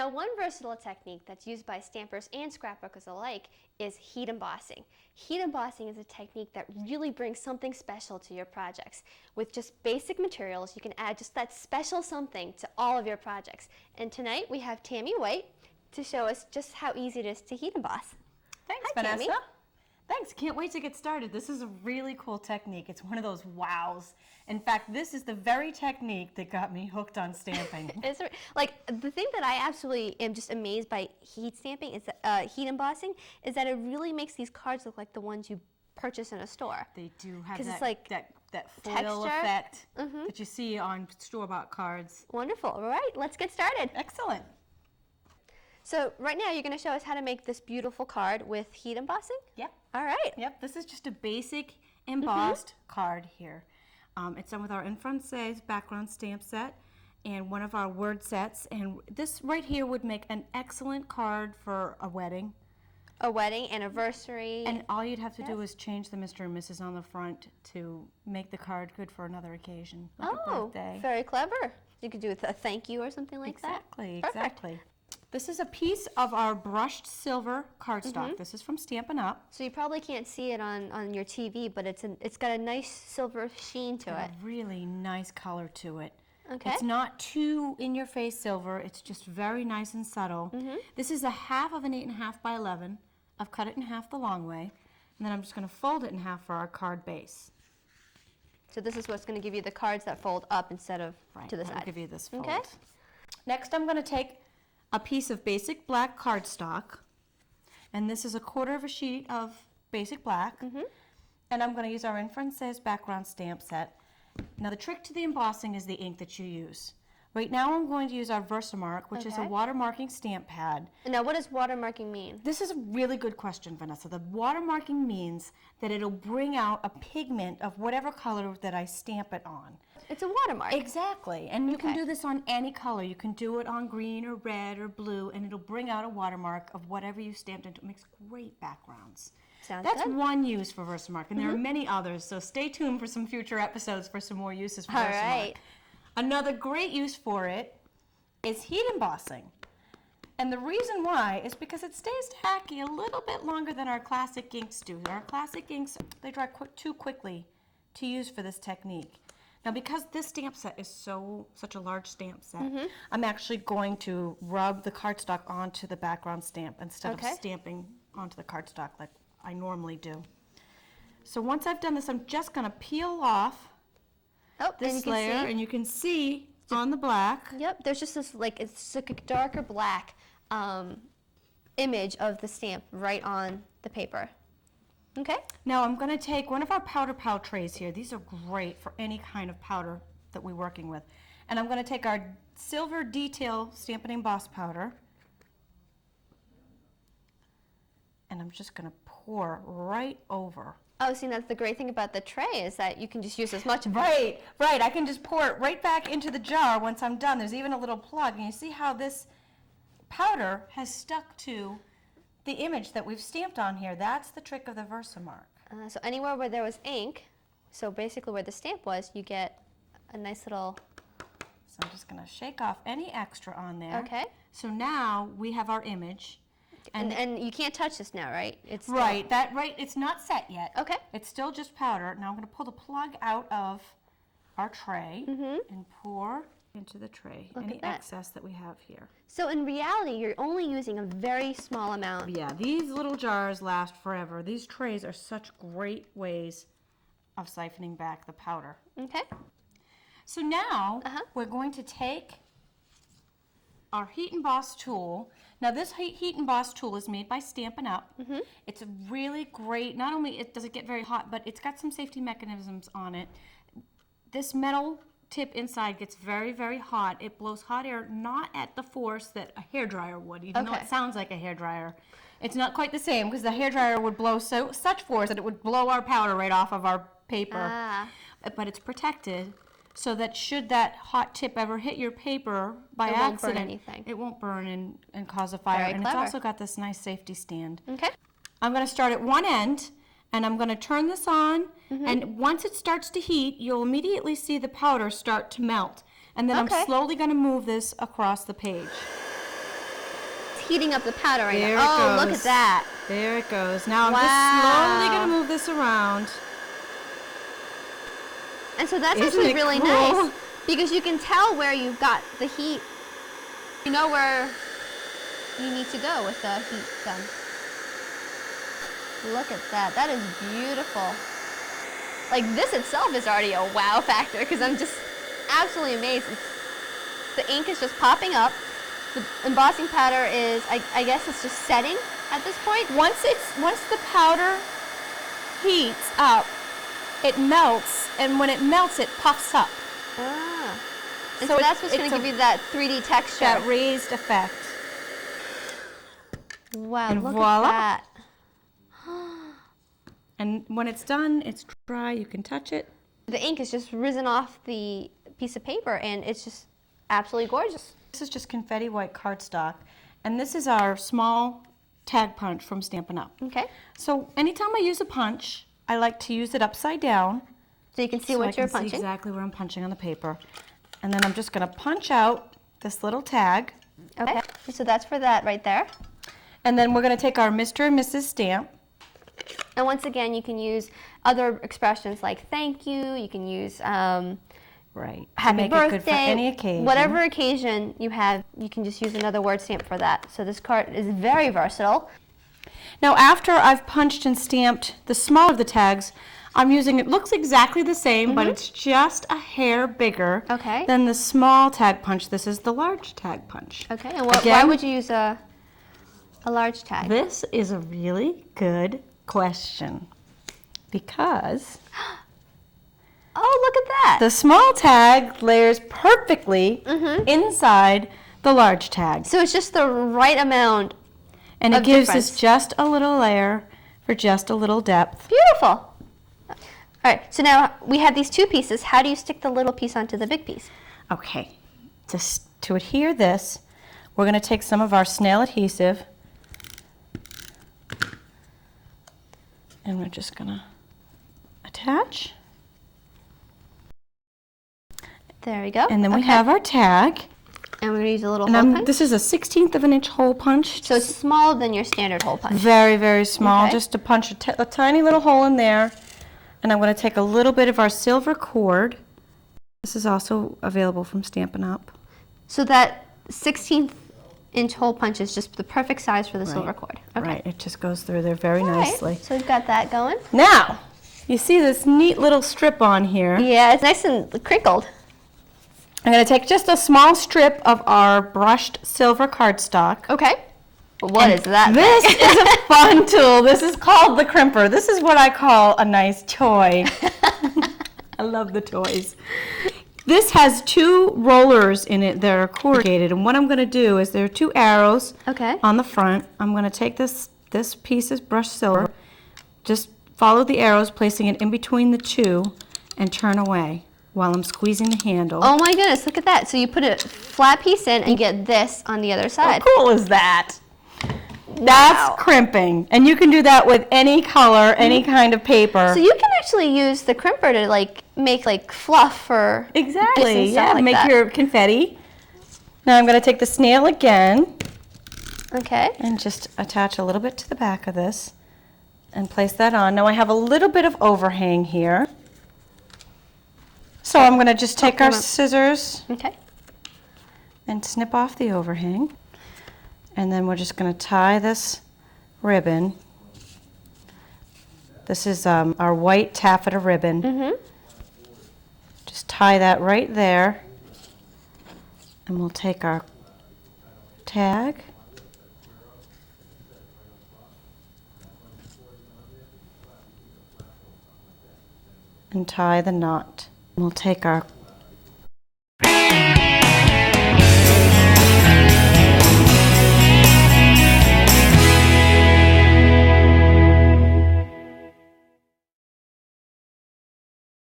Now, one versatile technique that's used by stampers and scrapbookers alike is heat embossing. Heat embossing is a technique that really brings something special to your projects. With just basic materials, you can add just that special something to all of your projects. And tonight we have Tami White to show us just how easy it is to heat emboss. Thanks, Hi, Vanessa. Tami. Thanks. Can't wait to get started. This is a really cool technique. It's one of those wows. In fact, this is the very technique that got me hooked on stamping. Like, the thing that I absolutely am just amazed by heat stamping is that, heat embossing is that it really makes these cards look like the ones you purchase in a store. They do have that, it's like that foil texture effect that you see on store-bought cards. Wonderful. All right, let's get started. Excellent. So right now you're going to show us how to make this beautiful card with heat embossing? Yep. All right. Yep, this is just a basic embossed card here. It's done with our In Francais background stamp set and one of our word sets. And this right here would make an excellent card for a wedding. A wedding, anniversary. And all you'd have to do is change the Mr. and Mrs. on the front to make the card good for another occasion, like a birthday. Very clever. You could do with a thank you or something like that. Exactly. This is a piece of our brushed silver cardstock. This is from Stampin' Up. So you probably can't see it on your TV, but it's got a nice silver sheen to it. A really nice color to it. Okay. It's not too in-your-face silver. It's just very nice and subtle. This is a half of an 8.5 by 11. I've cut it in half the long way, and then I'm just going to fold it in half for our card base. So this is what's going to give you the cards that fold up instead of to the side. I'll give you this fold. Okay. Next, I'm going to take a piece of basic black cardstock, and this is a quarter of a sheet of basic black, and I'm going to use our In Francais background stamp set. Now the trick to the embossing is the ink that you use. Right now I'm going to use our VersaMark, which is a watermarking stamp pad. Now what does watermarking mean? This is a really good question, Vanessa. The watermarking means that it'll bring out a pigment of whatever color that I stamp it on. It's a watermark. Exactly, and you can do this on any color. You can do it on green or red or blue, and it'll bring out a watermark of whatever you stamped into. It makes great backgrounds. That's good. one use for VersaMark, and there are many others, so stay tuned for some future episodes for some more uses for VersaMark. Right. Another great use for it is heat embossing. And the reason why is because it stays tacky a little bit longer than our classic inks do. Our classic inks, they dry too quickly to use for this technique. Now, because this stamp set is such a large stamp set, I'm actually going to rub the cardstock onto the background stamp instead of stamping onto the cardstock like I normally do. So once I've done this, I'm just going to peel off this layer, and you can see on the black. Yep, there's just this, like, it's like a darker black image of the stamp right on the paper. Okay. Now I'm going to take one of our powder pal trays here. These are great for any kind of powder that we're working with. And I'm going to take our silver detail Stampin' Emboss powder, and I'm just going to pour right over. Oh, see, that's the great thing about the tray is that you can just use as much of it. Right. I can just pour it right back into the jar once I'm done. There's even a little plug, and you see how this powder has stuck to the image that we've stamped on here. That's the trick of the VersaMark. So anywhere where there was ink, so basically where the stamp was, you get a nice little... So I'm just going to shake off any extra on there. Okay. So now we have our image. And you can't touch this now, right? It's still... It's not set yet. Okay. It's still just powder. Now I'm going to pull the plug out of our tray and pour into the tray any excess that we have here. So in reality, you're only using a very small amount. Yeah, these little jars last forever. These trays are such great ways of siphoning back the powder. Okay. So now we're going to take our heat emboss tool. Now this heat emboss tool is made by Stampin' Up. It's a really great, not only does it get very hot, but it's got some safety mechanisms on it. This metal tip inside gets very, very hot. It blows hot air, not at the force that a hairdryer would, even though it sounds like a hairdryer. It's not quite the same because the hairdryer would blow such force that it would blow our powder right off of our paper. But it's protected so that should that hot tip ever hit your paper by accident, it won't burn and cause a fire. And it's also got this nice safety stand. Okay. I'm going to start at one end, and I'm going to turn this on, and once it starts to heat, you'll immediately see the powder start to melt. And then I'm slowly going to move this across the page. heating up the powder right There now. it Oh, look goes. at that. There it goes. Now I'm Wow. just slowly going to move this around. And so that's Isn't actually it really cool? nice because you can tell where you've got the heat. You know where you need to go with the heat gun. Look at that. That is beautiful. Like, this itself is already a wow factor because I'm just absolutely amazed. The ink is just popping up. The embossing powder is, I guess it's just setting at this point. Once the powder heats up, it melts, and when it melts, it puffs up. Ah. And So so that's what's it's going to give you that 3D texture. That raised effect. Wow, And look voila. at that. And when it's done, it's dry, you can touch it. The ink has just risen off the piece of paper, and it's just absolutely gorgeous. This is just confetti white cardstock, and this is our small tag punch from Stampin' Up. Okay. So anytime I use a punch, I like to use it upside down. So you can see so what I you're can see punching. exactly where I'm punching on the paper. And then I'm just going to punch out this little tag. Okay. So that's for that right there. And then we're going to take our Mr. and Mrs. stamp. And once again, you can use other expressions like thank you. You can use Right. happy make birthday. it good for any occasion. Whatever occasion you have, you can just use another word stamp for that. So this card is very versatile. Now after I've punched and stamped the smaller of the tags, I'm using, it looks exactly the same, but it's just a hair bigger Okay. than the small tag punch. This is the large tag punch. Okay. And why Again, would you use a large tag? This is a really good question because Oh, look at that. the small tag layers perfectly inside the large tag. So it's just the right amount. And it of gives difference. us just a little layer for just a little depth. Beautiful. All right, so now we have these two pieces. How do you stick the little piece onto the big piece? Okay, to adhere this, we're going to take some of our snail adhesive and we're just going to attach. There we go. And then we have our tag. And we're going to use a little And hole punch. this is a 1/16 of an inch hole punch. So it's smaller than your standard hole punch. Very, very small, Okay. just to punch a tiny little hole in there. And I'm going to take a little bit of our silver cord. This is also available from Stampin' Up. So that 16th inch hole punch is just the perfect size for the silver cord. Okay. Right, it just goes through there very All right, nicely. so we've got that going. Now, you see this neat little strip on here. Yeah, it's nice and crinkled. I'm going to take just a small strip of our brushed silver cardstock. Okay. What is that? This is a fun tool. This is called the crimper. This is what I call a nice toy. I love the toys. This has two rollers in it that are corrugated, and what I'm going to do is there are two arrows Okay. on the front. I'm going to take this piece of brushed silver, just follow the arrows, placing it in between the two, and turn away while I'm squeezing the handle. Oh my goodness, look at that. So you put a flat piece in and you get this on the other side. How cool is that? That's crimping, and you can do that with any color, any kind of paper. So you can actually use the crimper to like make like fluff or Exactly, bits and stuff yeah, like make that. your confetti. Now I'm going to take the snail again Okay. and just attach a little bit to the back of this and place that on. Now I have a little bit of overhang here. So I'm going to just take our scissors Okay. and snip off the overhang. And then we're just going to tie this ribbon. This is our white taffeta ribbon. Just tie that right there. And we'll take our tag. And tie the knot. We'll take our